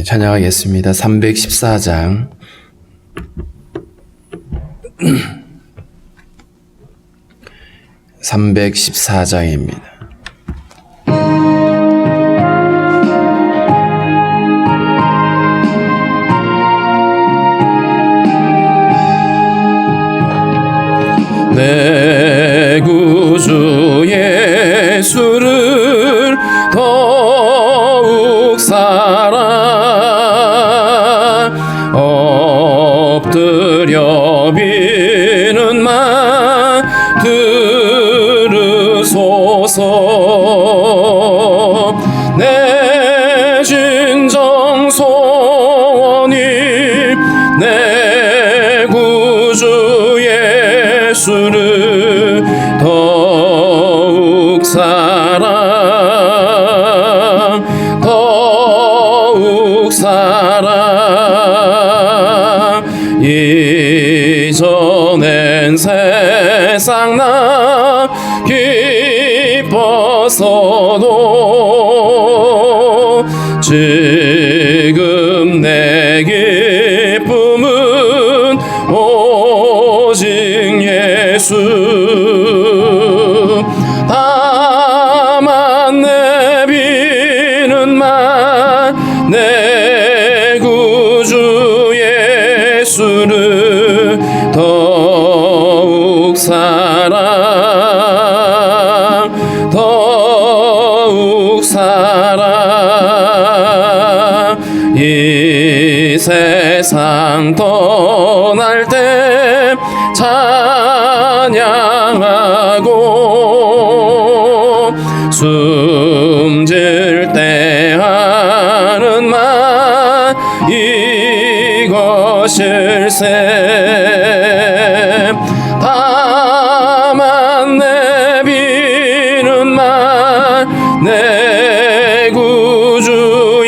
찬양하겠습니다. 314장 (314장입니다) 내 구주 예수를 더욱 사랑 엎드려 비는 말 들으소서. 내 진정 소원이 내 구주 예수를 더욱 사랑 더욱 사랑. 이전엔 세상 나 기뻤어도 지금 내 기쁨은 오직 예수. 다만 내비는 말 내 구주 예수를 더욱 사랑 더욱 사랑. 이 세상 떠날 때 찬양하고 숨질 때 하는 말 이것일세. 다만 내비는 말 내 구주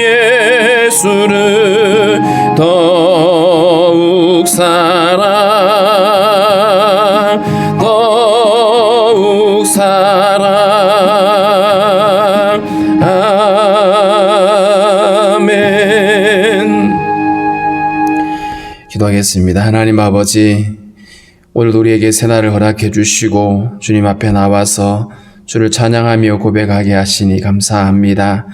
예수를 더욱 사랑 더욱 사랑. 아멘. 기도하겠습니다. 하나님 아버지, 오늘도 우리에게 새날을 허락해 주시고 주님 앞에 나와서 주를 찬양하며 고백하게 하시니 감사합니다.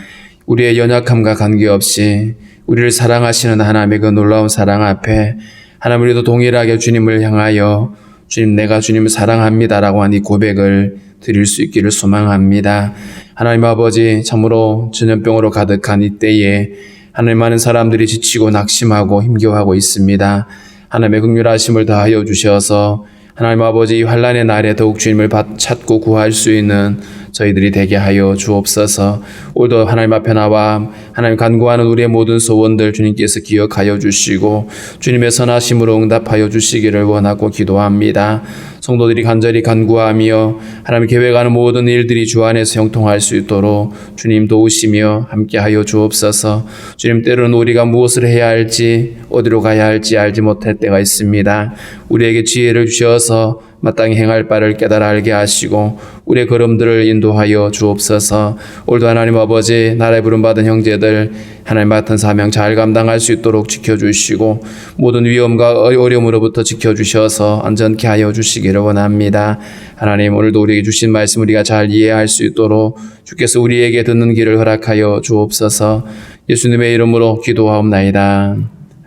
우리의 연약함과 관계없이 우리를 사랑하시는 하나님의 그 놀라운 사랑 앞에 하나님, 우리도 동일하게 주님을 향하여 주님, 내가 주님을 사랑합니다라고 한 이 고백을 드릴 수 있기를 소망합니다. 하나님 아버지, 참으로 전염병으로 가득한 이때에 하나님, 많은 사람들이 지치고 낙심하고 힘겨워하고 있습니다. 하나님의 긍휼하심을 다하여 주셔서 하나님 아버지, 이 환난의 날에 더욱 주님을 찾고 구할 수 있는 저희들이 되게 하여 주옵소서. 오늘도 하나님 앞에 나와 하나님 간구하는 우리의 모든 소원들 주님께서 기억하여 주시고 주님의 선하심으로 응답하여 주시기를 원하고 기도합니다. 성도들이 간절히 간구하며 하나님 계획하는 모든 일들이 주 안에서 형통할 수 있도록 주님 도우시며 함께하여 주옵소서. 주님, 때로는 우리가 무엇을 해야 할지 어디로 가야 할지 알지 못할 때가 있습니다. 우리에게 지혜를 주셔서 마땅히 행할 바를 깨달아 알게 하시고 우리의 걸음들을 인도하여 주옵소서. 오늘도 하나님 아버지, 나라에 부름받은 형제들 하나님 맡은 사명 잘 감당할 수 있도록 지켜주시고 모든 위험과 어려움으로부터 지켜주셔서 안전케 하여 주시기를 원합니다. 하나님, 오늘도 우리에게 주신 말씀 우리가 잘 이해할 수 있도록 주께서 우리에게 듣는 길을 허락하여 주옵소서. 예수님의 이름으로 기도하옵나이다.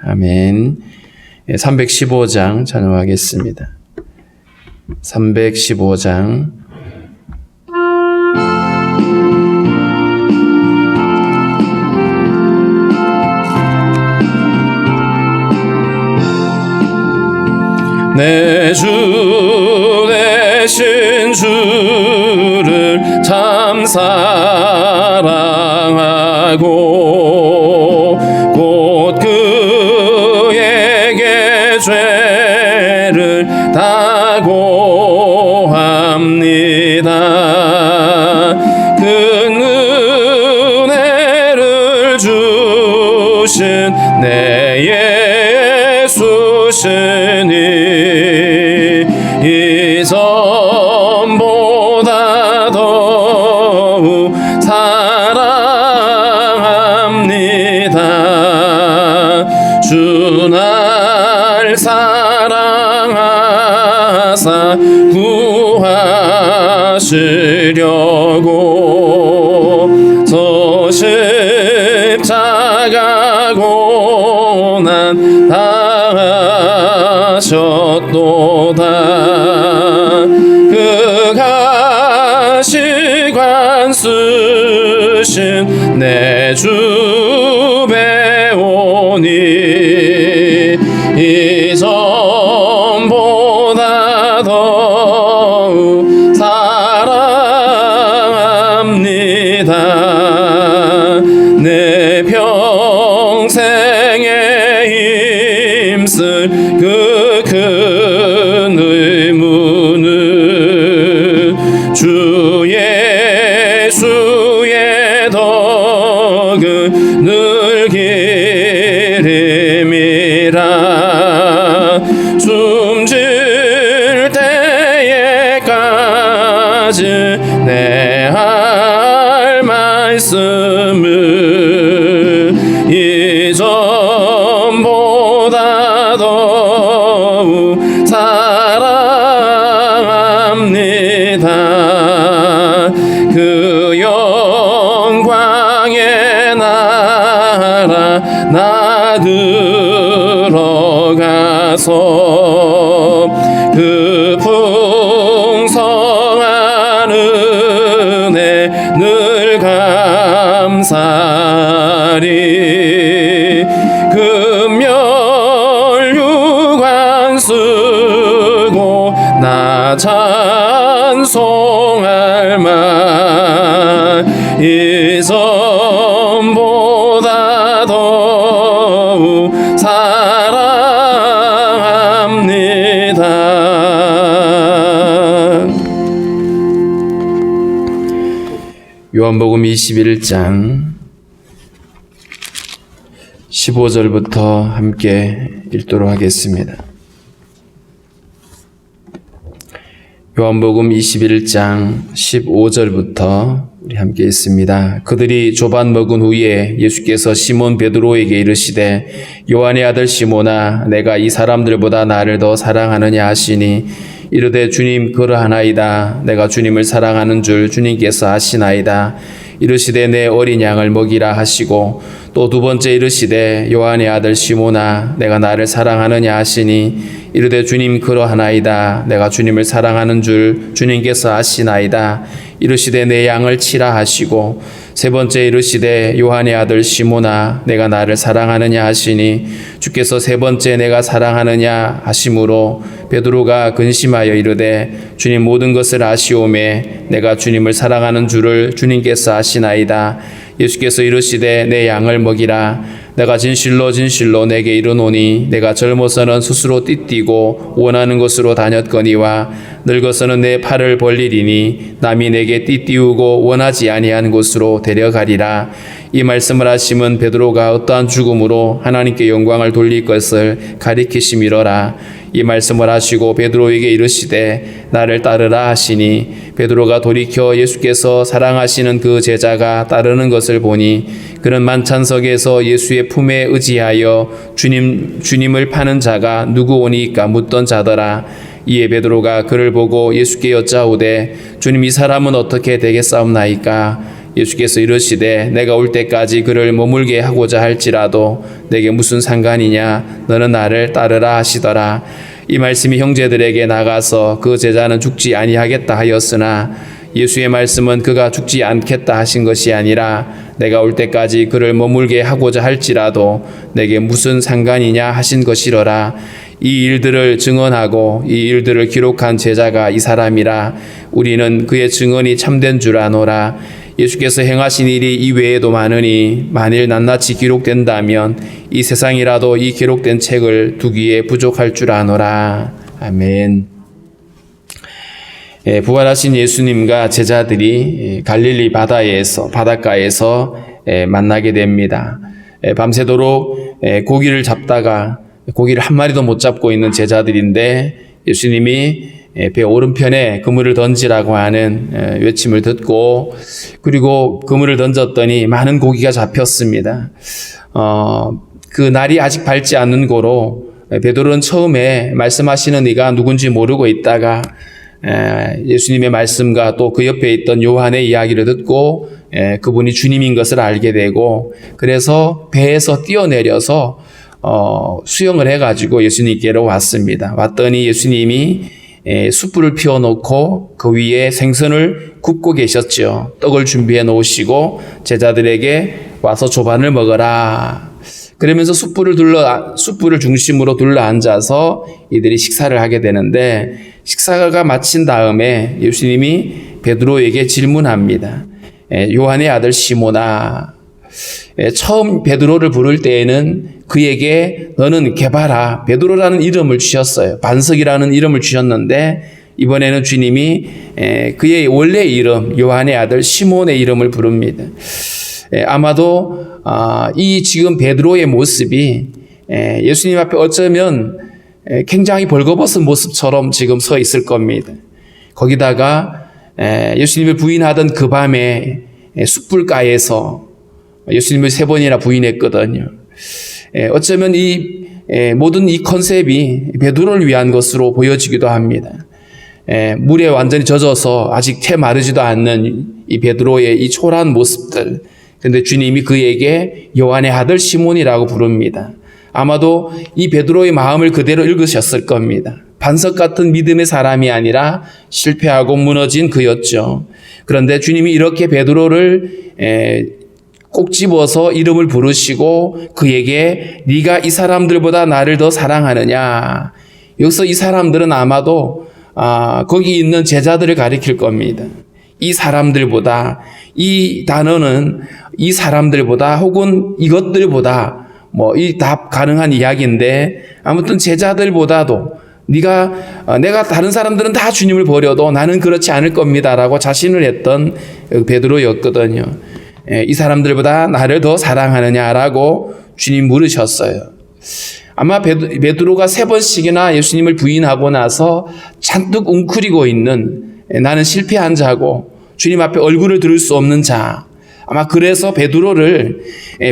아멘. 315장 찬양하겠습니다. 315장. 내 주 되신 주를 참 사랑하고 곧 그에게 죄를 다고 합니다. 큰 은혜를 주신 내 예수시니 이전보다 더욱 사랑합니다. 나가고 난 당하셨도다. 그가 시관 쓰신 내 주 배우니 이전보다 더욱 사랑합니다. 내 평생에 힘쓸 그 큰 의무는 주 예수의 덕을 늘 기림이라. 숨질 때에까지 내 할 말씀을 이전보다 더욱 사랑합니다. 그 영광의 나라 나 들어가서 그 풍성한 은혜 늘 감사리. 금멸유관 쓰고 나 찬송할 만 이전보다 더욱 사랑합니다. 요한복음 21장 15절부터 함께 읽도록 하겠습니다. 요한복음 21장 15절부터 우리 함께 읽습니다. 그들이 조반 먹은 후에 예수께서 시몬 베드로에게 이르시되 요한의 아들 시몬아 내가 이 사람들보다 나를 더 사랑하느냐 하시니 이르되 주님 그러하나이다. 내가 주님을 사랑하는 줄 주님께서 아시나이다. 이르시되 내 어린 양을 먹이라 하시고 또 두 번째 이르시되 요한의 아들 시몬아 내가 나를 사랑하느냐 하시니 이르되 주님 그러하나이다. 내가 주님을 사랑하는 줄 주님께서 아시나이다. 이르시되 내 양을 치라 하시고 세 번째 이르시되 요한의 아들 시몬아 내가 나를 사랑하느냐 하시니 주께서 세 번째 내가 사랑하느냐 하심으로 베드로가 근심하여 이르되 주님 모든 것을 아시오매 내가 주님을 사랑하는 줄을 주님께서 아시나이다. 예수께서 이르시되 내 양을 먹이라. 내가 진실로 진실로 내게 이르노니 내가 젊어서는 스스로 띠띠고 원하는 곳으로 다녔거니와 늙어서는 내 팔을 벌리리니 남이 내게 띠띠우고 원하지 아니한 곳으로 데려가리라. 이 말씀을 하심은 베드로가 어떠한 죽음으로 하나님께 영광을 돌릴 것을 가리키심이로라. 이 말씀을 하시고 베드로에게 이르시되 나를 따르라 하시니 베드로가 돌이켜 예수께서 사랑하시는 그 제자가 따르는 것을 보니 그는 만찬석에서 예수의 품에 의지하여 주님을 파는 자가 누구 오니까 묻던 자더라. 이에 베드로가 그를 보고 예수께 여짜오되 주님 이 사람은 어떻게 되겠사옵나이까? 예수께서 이르시되 내가 올 때까지 그를 머물게 하고자 할지라도 내게 무슨 상관이냐? 너는 나를 따르라 하시더라. 이 말씀이 형제들에게 나가서 그 제자는 죽지 아니하겠다 하였으나 예수의 말씀은 그가 죽지 않겠다 하신 것이 아니라 내가 올 때까지 그를 머물게 하고자 할지라도 내게 무슨 상관이냐 하신 것이로라. 이 일들을 증언하고 이 일들을 기록한 제자가 이 사람이라. 우리는 그의 증언이 참된 줄 아노라. 예수께서 행하신 일이 이외에도 많으니 만일 낱낱이 기록된다면 이 세상이라도 이 기록된 책을 두기에 부족할 줄 아노라. 아멘. 부활하신 예수님과 제자들이 갈릴리 바닷가에서 만나게 됩니다. 밤새도록 고기를 잡다가 고기를 한 마리도 못 잡고 있는 제자들인데 예수님이 배 오른편에 그물을 던지라고 하는 외침을 듣고 그리고 그물을 던졌더니 많은 고기가 잡혔습니다. 그 날이 아직 밝지 않는 고로 베드로는 처음에 말씀하시는 이가 누군지 모르고 있다가 예수님의 말씀과 또 그 옆에 있던 요한의 이야기를 듣고 그분이 주님인 것을 알게 되고, 그래서 배에서 뛰어내려서 수영을 해가지고 예수님께로 왔습니다. 왔더니 예수님이 숯불을 피워놓고 그 위에 생선을 굽고 계셨죠. 떡을 준비해 놓으시고 제자들에게 와서 조반을 먹어라. 그러면서 숯불을 중심으로 둘러앉아서 이들이 식사를 하게 되는데, 식사가 마친 다음에 예수님이 베드로에게 질문합니다. 요한의 아들 시몬아, 처음 베드로를 부를 때에는 그에게 너는 게바라, 베드로라는 이름을 주셨어요. 반석이라는 이름을 주셨는데, 이번에는 주님이 그의 원래 이름 요한의 아들 시몬의 이름을 부릅니다. 아마도 이 지금 베드로의 모습이 예수님 앞에 어쩌면 굉장히 벌거벗은 모습처럼 지금 서 있을 겁니다. 거기다가 예수님을 부인하던 그 밤에 숯불가에서 예수님을 3번이나 부인했거든요. 어쩌면 이 모든 이 컨셉이 베드로를 위한 것으로 보여지기도 합니다. 물에 완전히 젖어서 아직 채 마르지도 않는 이 베드로의 이 초라한 모습들. 그런데 주님이 그에게 요한의 아들 시몬이라고 부릅니다. 아마도 이 베드로의 마음을 그대로 읽으셨을 겁니다. 반석 같은 믿음의 사람이 아니라 실패하고 무너진 그였죠. 그런데 주님이 이렇게 베드로를 꼭 집어서 이름을 부르시고 그에게 네가 이 사람들보다 나를 더 사랑하느냐. 여기서 이 사람들은 아마도 거기 있는 제자들을 가리킬 겁니다. 이 사람들보다, 이 단어는 이 사람들보다 혹은 이것들보다 이 다 가능한 이야기인데, 아무튼 제자들보다도 내가 다른 사람들은 다 주님을 버려도 나는 그렇지 않을 겁니다라고 자신을 했던 베드로였거든요. 이 사람들보다 나를 더 사랑하느냐라고 주님 물으셨어요. 아마 베드로가 3번씩이나 예수님을 부인하고 나서 잔뜩 웅크리고 있는, 나는 실패한 자고 주님 앞에 얼굴을 들을 수 없는 자, 아마 그래서 베드로를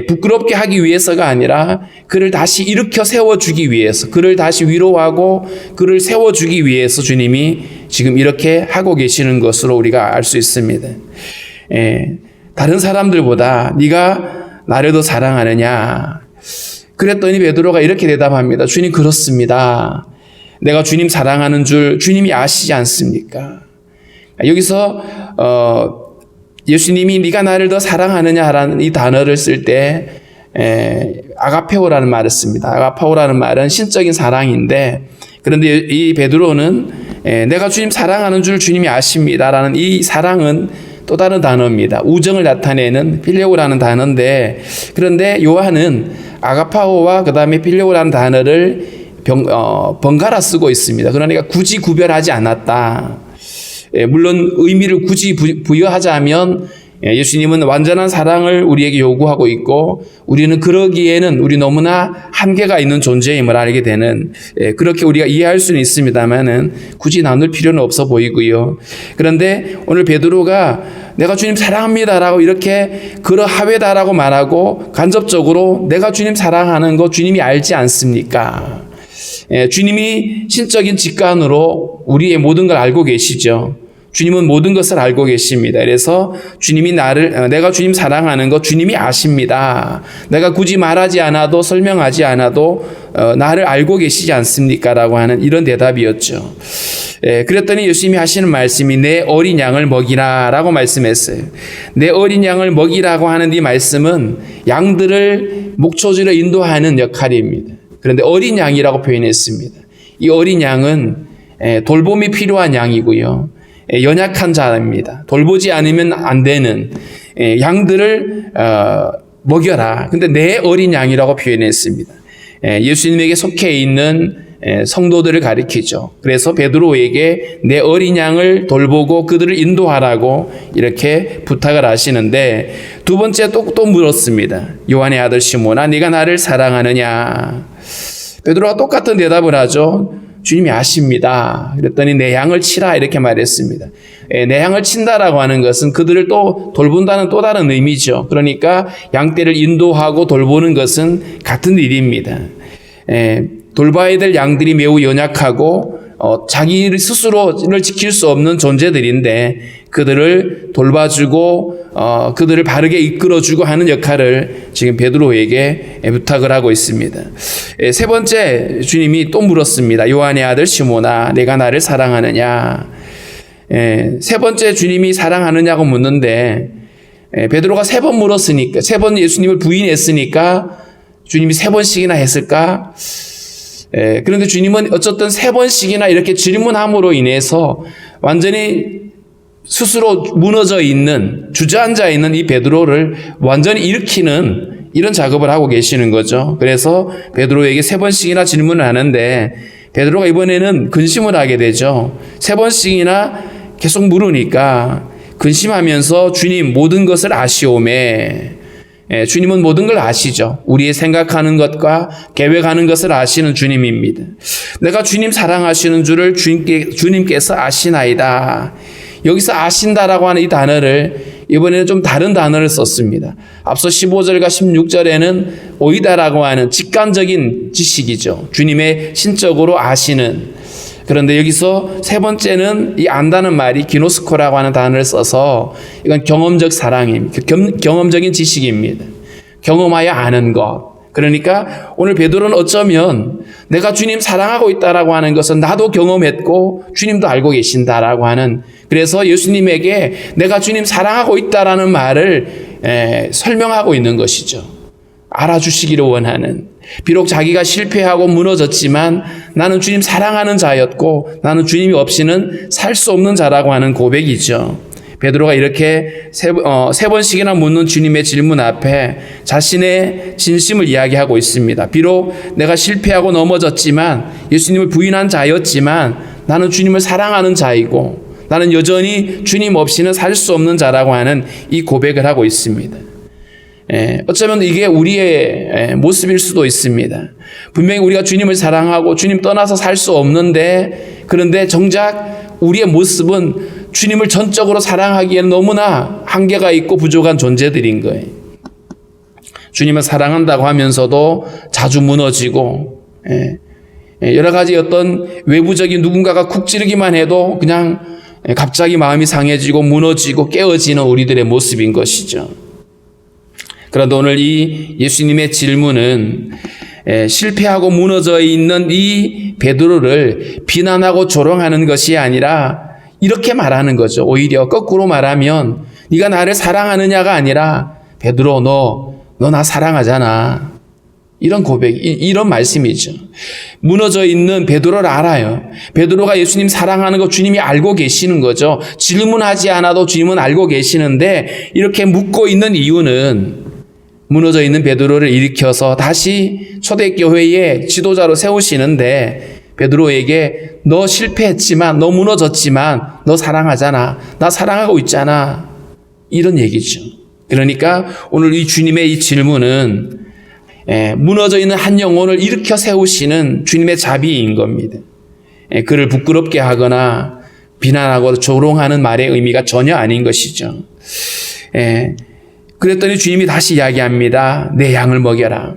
부끄럽게 하기 위해서가 아니라 그를 다시 일으켜 세워주기 위해서, 그를 다시 위로하고 그를 세워주기 위해서 주님이 지금 이렇게 하고 계시는 것으로 우리가 알 수 있습니다. 다른 사람들보다 네가 나를 더 사랑하느냐. 그랬더니 베드로가 이렇게 대답합니다. 주님, 그렇습니다. 내가 주님 사랑하는 줄 주님이 아시지 않습니까? 여기서 예수님이 네가 나를 더 사랑하느냐라는 이 단어를 쓸 때 아가페오라는 말을 씁니다. 아가페오라는 말은 신적인 사랑인데, 그런데 이 베드로는 내가 주님 사랑하는 줄 주님이 아십니다라는 이 사랑은 또 다른 단어입니다. 우정을 나타내는 필레오라는 단어인데, 그런데 요한은 아가파오와 그 다음에 필레오라는 단어를 번갈아 쓰고 있습니다. 그러니까 굳이 구별하지 않았다. 물론 의미를 굳이 부여하자면 예수님은 완전한 사랑을 우리에게 요구하고 있고, 우리는 그러기에는 우리 너무나 한계가 있는 존재임을 알게 되는, 그렇게 우리가 이해할 수는 있습니다만은 굳이 나눌 필요는 없어 보이고요. 그런데 오늘 베드로가 내가 주님 사랑합니다라고 이렇게 그러하외다라고 말하고, 간접적으로 내가 주님 사랑하는 거 주님이 알지 않습니까? 주님이 신적인 직관으로 우리의 모든 걸 알고 계시죠. 주님은 모든 것을 알고 계십니다. 그래서 주님이 내가 주님 사랑하는 거 주님이 아십니다. 내가 굳이 말하지 않아도, 설명하지 않아도 나를 알고 계시지 않습니까? 라고 하는 이런 대답이었죠. 그랬더니 예수님이 하시는 말씀이 내 어린 양을 먹이라 라고 말씀했어요. 내 어린 양을 먹이라고 하는 이 말씀은 양들을 목초지로 인도하는 역할입니다. 그런데 어린 양이라고 표현했습니다. 이 어린 양은 돌봄이 필요한 양이고요. 연약한 자입니다. 돌보지 않으면 안 되는 양들을 먹여라. 근데 내 어린 양이라고 표현했습니다. 예수님에게 속해 있는 성도들을 가리키죠. 그래서 베드로에게 내 어린 양을 돌보고 그들을 인도하라고 이렇게 부탁을 하시는데, 두 번째 또 물었습니다. 요한의 아들 시몬아, 네가 나를 사랑하느냐? 베드로가 똑같은 대답을 하죠. 주님이 아십니다. 그랬더니 내 양을 치라 이렇게 말했습니다. 내 양을 친다라고 하는 것은 그들을 또 돌본다는 또 다른 의미죠. 그러니까 양떼를 인도하고 돌보는 것은 같은 일입니다. 돌봐야 될 양들이 매우 연약하고 자기 스스로를 지킬 수 없는 존재들인데, 그들을 돌봐주고 그들을 바르게 이끌어주고 하는 역할을 지금 베드로에게 부탁을 하고 있습니다. 세 번째, 주님이 또 물었습니다. 요한의 아들 시몬아, 내가 나를 사랑하느냐? 세 번째, 주님이 사랑하느냐고 묻는데 베드로가 세 번 물었으니까, 세 번 예수님을 부인했으니까 주님이 세 번씩이나 했을까? 그런데 주님은 어쨌든 세 번씩이나 이렇게 질문함으로 인해서 완전히 스스로 무너져 있는, 주저앉아 있는 이 베드로를 완전히 일으키는 이런 작업을 하고 계시는 거죠. 그래서 베드로에게 세 번씩이나 질문을 하는데 베드로가 이번에는 근심을 하게 되죠. 세 번씩이나 계속 물으니까 근심하면서 주님 모든 것을 아시오매. 주님은 모든 걸 아시죠. 우리의 생각하는 것과 계획하는 것을 아시는 주님입니다. 내가 주님 사랑하시는 줄을 주님께서 아시나이다. 여기서 아신다라고 하는 이 단어를 이번에는 좀 다른 단어를 썼습니다. 앞서 15절과 16절에는 오이다라고 하는 직관적인 지식이죠. 주님의 신적으로 아시는. 그런데 여기서 세 번째는 이 안다는 말이 기노스코라고 하는 단어를 써서 이건 경험적 사랑입니다. 경험적인 지식입니다. 경험하여 아는 것. 그러니까 오늘 베드로는 어쩌면 내가 주님 사랑하고 있다라고 하는 것은 나도 경험했고 주님도 알고 계신다라고 하는, 그래서 예수님에게 내가 주님 사랑하고 있다라는 말을 설명하고 있는 것이죠. 알아주시기를 원하는. 비록 자기가 실패하고 무너졌지만 나는 주님 사랑하는 자였고 나는 주님이 없이는 살 수 없는 자라고 하는 고백이죠. 베드로가 이렇게 세 번씩이나 묻는 주님의 질문 앞에 자신의 진심을 이야기하고 있습니다. 비록 내가 실패하고 넘어졌지만, 예수님을 부인한 자였지만 나는 주님을 사랑하는 자이고 나는 여전히 주님 없이는 살 수 없는 자라고 하는 이 고백을 하고 있습니다. 어쩌면 이게 우리의 모습일 수도 있습니다. 분명히 우리가 주님을 사랑하고 주님 떠나서 살 수 없는데, 그런데 정작 우리의 모습은 주님을 전적으로 사랑하기에는 너무나 한계가 있고 부족한 존재들인 거예요. 주님을 사랑한다고 하면서도 자주 무너지고, 여러 가지 어떤 외부적인 누군가가 쿡 찌르기만 해도 그냥 갑자기 마음이 상해지고 무너지고 깨어지는 우리들의 모습인 것이죠. 그런데 오늘 이 예수님의 질문은 실패하고 무너져 있는 이 베드로를 비난하고 조롱하는 것이 아니라 이렇게 말하는 거죠. 오히려 거꾸로 말하면 네가 나를 사랑하느냐가 아니라 베드로 너 나 사랑하잖아. 이런 고백, 이런 말씀이죠. 무너져 있는 베드로를 알아요. 베드로가 예수님 사랑하는 거 주님이 알고 계시는 거죠. 질문하지 않아도 주님은 알고 계시는데 이렇게 묻고 있는 이유는 무너져 있는 베드로를 일으켜서 다시 초대교회의 지도자로 세우시는데, 베드로에게 너 실패했지만, 너 무너졌지만 너 사랑하잖아. 나 사랑하고 있잖아. 이런 얘기죠. 그러니까 오늘 이 주님의 이 질문은 무너져 있는 한 영혼을 일으켜 세우시는 주님의 자비인 겁니다. 그를 부끄럽게 하거나 비난하고 조롱하는 말의 의미가 전혀 아닌 것이죠. 그랬더니 주님이 다시 이야기합니다. 내 양을 먹여라.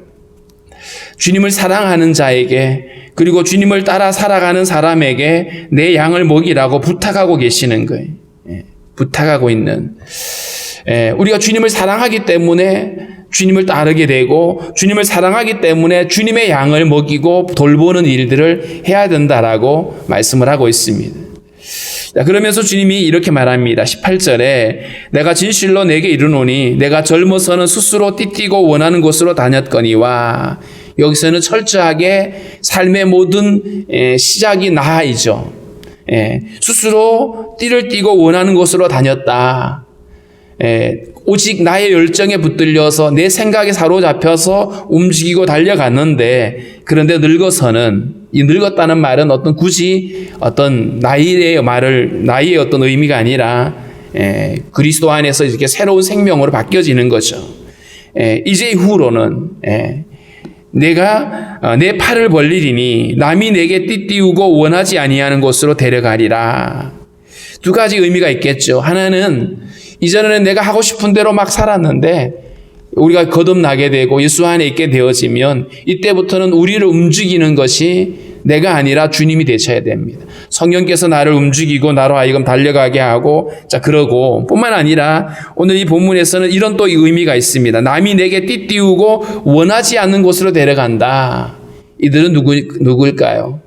주님을 사랑하는 자에게, 그리고 주님을 따라 살아가는 사람에게 내 양을 먹이라고 부탁하고 계시는 거예요. 부탁하고 있는. 우리가 주님을 사랑하기 때문에 주님을 따르게 되고, 주님을 사랑하기 때문에 주님의 양을 먹이고 돌보는 일들을 해야 된다라고 말씀을 하고 있습니다. 그러면서 주님이 이렇게 말합니다. 18절에 내가 진실로 내게 이르노니 내가 젊어서는 스스로 띠띠고 원하는 곳으로 다녔거니와, 여기서는 철저하게 삶의 모든 시작이 나이죠. 스스로 띠를 띠고 원하는 곳으로 다녔다. 오직 나의 열정에 붙들려서 내 생각에 사로잡혀서 움직이고 달려갔는데, 그런데 늙어서는, 이 늙었다는 말은 굳이 어떤 나이의 어떤 의미가 아니라 그리스도 안에서 이렇게 새로운 생명으로 바뀌어지는 거죠. 이제 이후로는 내가 내 팔을 벌리리니 남이 내게 띠띠우고 원하지 아니하는 곳으로 데려가리라. 두 가지 의미가 있겠죠. 하나는 이전에는 내가 하고 싶은 대로 막 살았는데 우리가 거듭나게 되고 예수 안에 있게 되어지면 이때부터는 우리를 움직이는 것이 내가 아니라 주님이 되셔야 됩니다. 성령께서 나를 움직이고 나로 하여금 달려가게 하고 자 그러고 뿐만 아니라 오늘 이 본문에서는 이런 또 의미가 있습니다. 남이 내게 띠띠우고 원하지 않는 곳으로 데려간다. 이들은 누구일까요?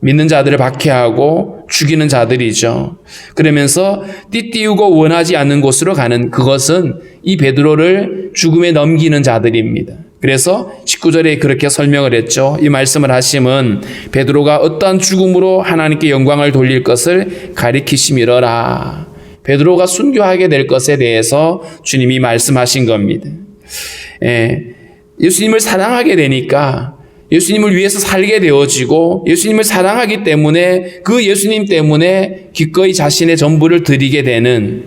믿는 자들을 박해하고 죽이는 자들이죠. 그러면서 띠띠우고 원하지 않는 곳으로 가는 그것은 이 베드로를 죽음에 넘기는 자들입니다. 그래서 19절에 그렇게 설명을 했죠. 이 말씀을 하심은 베드로가 어떠한 죽음으로 하나님께 영광을 돌릴 것을 가리키심이러라. 베드로가 순교하게 될 것에 대해서 주님이 말씀하신 겁니다. 예수님을 사랑하게 되니까 예수님을 위해서 살게 되어지고 예수님을 사랑하기 때문에 그 예수님 때문에 기꺼이 자신의 전부를 드리게 되는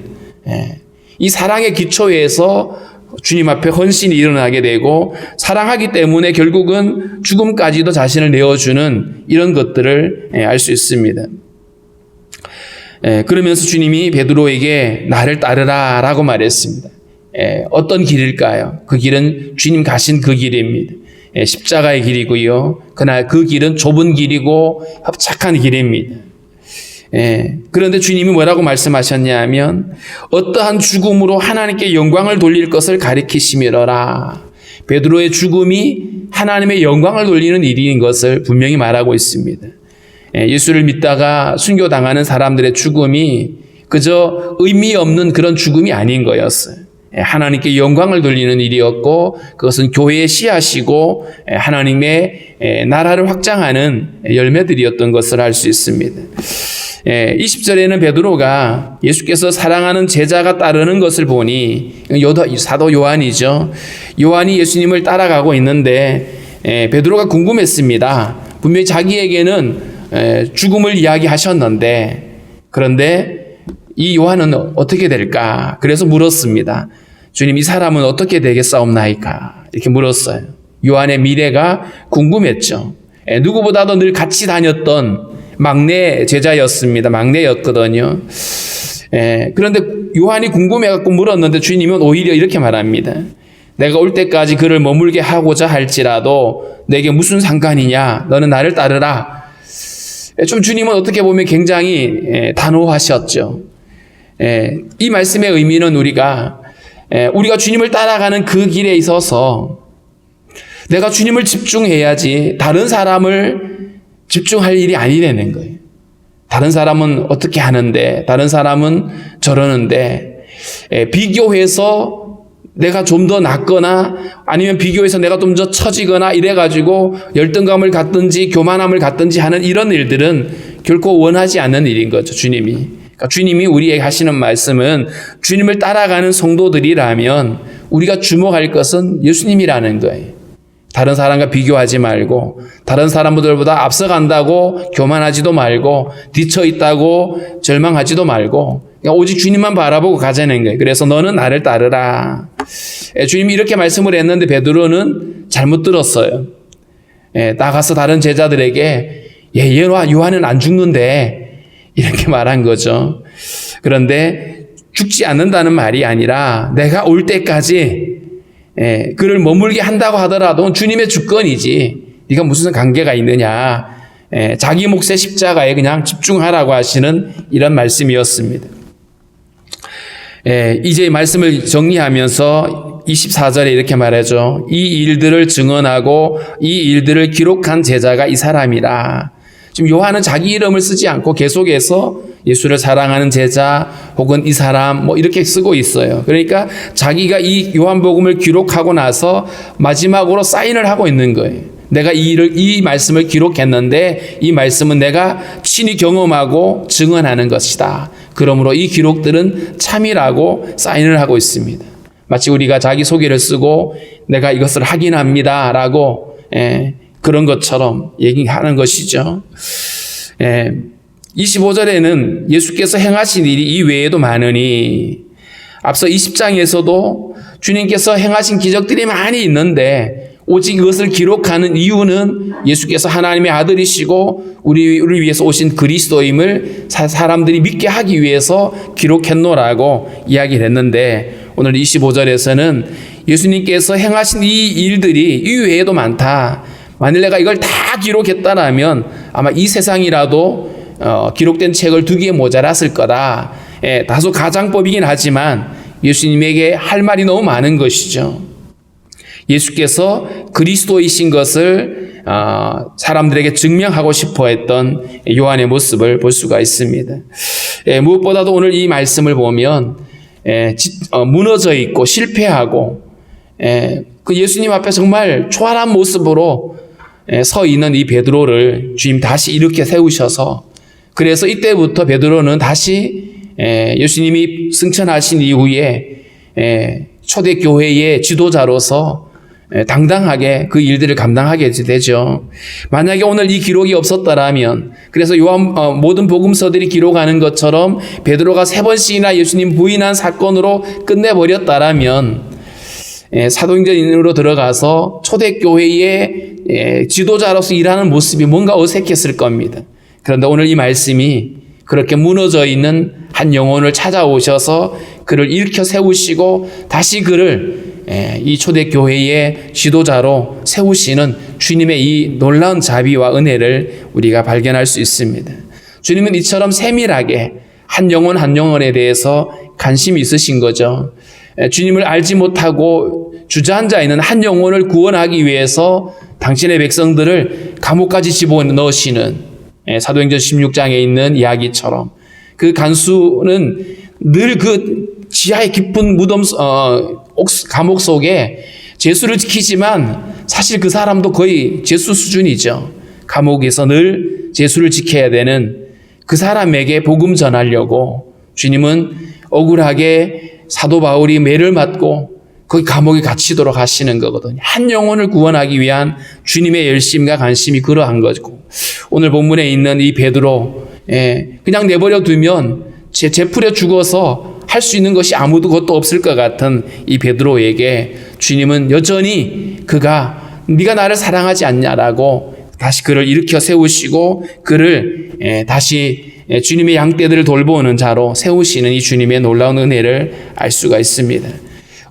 이 사랑의 기초에서 주님 앞에 헌신이 일어나게 되고 사랑하기 때문에 결국은 죽음까지도 자신을 내어주는 이런 것들을 알 수 있습니다. 그러면서 주님이 베드로에게 나를 따르라 라고 말했습니다. 어떤 길일까요? 그 길은 주님 가신 그 길입니다. 십자가의 길이고요. 그러나 그 길은 좁은 길이고 협착한 길입니다. 그런데 주님이 뭐라고 말씀하셨냐면 어떠한 죽음으로 하나님께 영광을 돌릴 것을 가리키심이러라. 베드로의 죽음이 하나님의 영광을 돌리는 일인 것을 분명히 말하고 있습니다. 예수를 믿다가 순교당하는 사람들의 죽음이 그저 의미 없는 그런 죽음이 아닌 거였어요. 하나님께 영광을 돌리는 일이었고 그것은 교회의 씨앗이고 하나님의 나라를 확장하는 열매들이었던 것을 알 수 있습니다. 20절에는 베드로가 예수께서 사랑하는 제자가 따르는 것을 보니 사도 요한이죠. 요한이 예수님을 따라가고 있는데 베드로가 궁금했습니다. 분명히 자기에게는 죽음을 이야기하셨는데 그런데 이 요한은 어떻게 될까? 그래서 물었습니다. 주님, 이 사람은 어떻게 되겠사옵나이까? 이렇게 물었어요. 요한의 미래가 궁금했죠. 누구보다도 늘 같이 다녔던 막내 제자였습니다. 막내였거든요. 그런데 요한이 궁금해갖고 물었는데 주님은 오히려 이렇게 말합니다. 내가 올 때까지 그를 머물게 하고자 할지라도 내게 무슨 상관이냐? 너는 나를 따르라. 좀 주님은 어떻게 보면 굉장히 단호하셨죠. 이 말씀의 의미는 우리가 주님을 따라가는 그 길에 있어서 내가 주님을 집중해야지 다른 사람을 집중할 일이 아니라는 거예요. 다른 사람은 어떻게 하는데, 다른 사람은 저러는데, 비교해서 내가 좀 더 낫거나 아니면 비교해서 내가 좀 더 처지거나 이래가지고 열등감을 갖든지 교만함을 갖든지 하는 이런 일들은 결코 원하지 않는 일인 거죠, 주님이. 그러니까 주님이 우리에게 하시는 말씀은 주님을 따라가는 성도들이라면 우리가 주목할 것은 예수님이라는 거예요. 다른 사람과 비교하지 말고 다른 사람들보다 앞서간다고 교만하지도 말고 뒤처있다고 절망하지도 말고 그러니까 오직 주님만 바라보고 가자는 거예요. 그래서 너는 나를 따르라. 주님이 이렇게 말씀을 했는데 베드로는 잘못 들었어요. 나가서 다른 제자들에게 요한은 안 죽는데 이렇게 말한 거죠. 그런데 죽지 않는다는 말이 아니라 내가 올 때까지 그를 머물게 한다고 하더라도 주님의 주권이지 네가 무슨 관계가 있느냐. 자기 몫의 십자가에 그냥 집중하라고 하시는 이런 말씀이었습니다. 이제 말씀을 정리하면서 24절에 이렇게 말하죠. 이 일들을 증언하고 이 일들을 기록한 제자가 이 사람이라. 지금 요한은 자기 이름을 쓰지 않고 계속해서 예수를 사랑하는 제자 혹은 이 사람 이렇게 쓰고 있어요. 그러니까 자기가 이 요한복음을 기록하고 나서 마지막으로 사인을 하고 있는 거예요. 내가 이 말씀을 기록했는데 이 말씀은 내가 친히 경험하고 증언하는 것이다. 그러므로 이 기록들은 참이라고 사인을 하고 있습니다. 마치 우리가 자기소개를 쓰고 내가 이것을 확인합니다 라고 그런 것처럼 얘기하는 것이죠. 25절에는 예수께서 행하신 일이 이 외에도 많으니 앞서 20장에서도 주님께서 행하신 기적들이 많이 있는데 오직 이것을 기록하는 이유는 예수께서 하나님의 아들이시고 우리를 위해서 오신 그리스도임을 사람들이 믿게 하기 위해서 기록했노라고 이야기를 했는데 오늘 25절에서는 예수님께서 행하신 이 일들이 이 외에도 많다. 만일 내가 이걸 다 기록했다라면 아마 이 세상이라도 기록된 책을 2개 모자랐을 거다. 다소 가장법이긴 하지만 예수님에게 할 말이 너무 많은 것이죠. 예수께서 그리스도이신 것을 사람들에게 증명하고 싶어 했던 요한의 모습을 볼 수가 있습니다. 무엇보다도 오늘 이 말씀을 보면 무너져 있고 실패하고 그 예수님 앞에 정말 초라한 모습으로 서 있는 이 베드로를 주님 다시 일으켜 세우셔서, 그래서 이때부터 베드로는 다시 예수님이 승천하신 이후에 초대교회의 지도자로서 당당하게 그 일들을 감당하게 되죠. 만약에 오늘 이 기록이 없었더라면, 그래서 모든 복음서들이 기록하는 것처럼 베드로가 3번씩이나 예수님 부인한 사건으로 끝내버렸다라면 사도행전으로 들어가서 초대교회의 지도자로서 일하는 모습이 뭔가 어색했을 겁니다. 그런데 오늘 이 말씀이 그렇게 무너져 있는 한 영혼을 찾아오셔서 그를 일으켜 세우시고 다시 그를 이 초대교회의 지도자로 세우시는 주님의 이 놀라운 자비와 은혜를 우리가 발견할 수 있습니다. 주님은 이처럼 세밀하게 한 영혼 한 영혼에 대해서 관심이 있으신 거죠. 주님을 알지 못하고 주저앉아 있는 한 영혼을 구원하기 위해서 당신의 백성들을 감옥까지 집어넣으시는 사도행전 16장에 있는 이야기처럼, 그 간수는 늘 그 지하의 깊은 무덤 감옥 속에 제수를 지키지만 사실 그 사람도 거의 제수 수준이죠. 감옥에서 늘 제수를 지켜야 되는 그 사람에게 복음 전하려고 주님은 억울하게 사도 바울이 매를 맞고 거기 감옥에 갇히도록 하시는 거거든요. 한 영혼을 구원하기 위한 주님의 열심과 관심이 그러한 거고, 오늘 본문에 있는 이 베드로, 그냥 내버려 두면 제풀에 죽어서 할 수 있는 것이 아무도 것도 없을 것 같은 이 베드로에게 주님은 여전히 네가 나를 사랑하지 않냐라고 다시 그를 일으켜 세우시고 그를 다시 주님의 양떼들을 돌보는 자로 세우시는 이 주님의 놀라운 은혜를 알 수가 있습니다.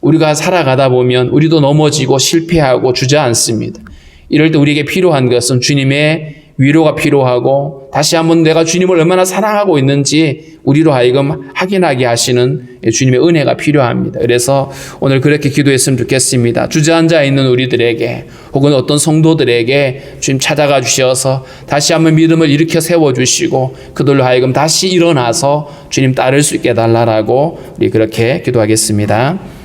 우리가 살아가다 보면 우리도 넘어지고 실패하고 주저앉습니다. 이럴 때 우리에게 필요한 것은 주님의 위로가 필요하고 다시 한번 내가 주님을 얼마나 사랑하고 있는지 우리로 하여금 확인하게 하시는 주님의 은혜가 필요합니다. 그래서 오늘 그렇게 기도했으면 좋겠습니다. 주저앉아 있는 우리들에게 혹은 어떤 성도들에게 주님 찾아가 주셔서 다시 한번 믿음을 일으켜 세워주시고 그들로 하여금 다시 일어나서 주님 따를 수 있게 해달라고 우리 그렇게 기도하겠습니다.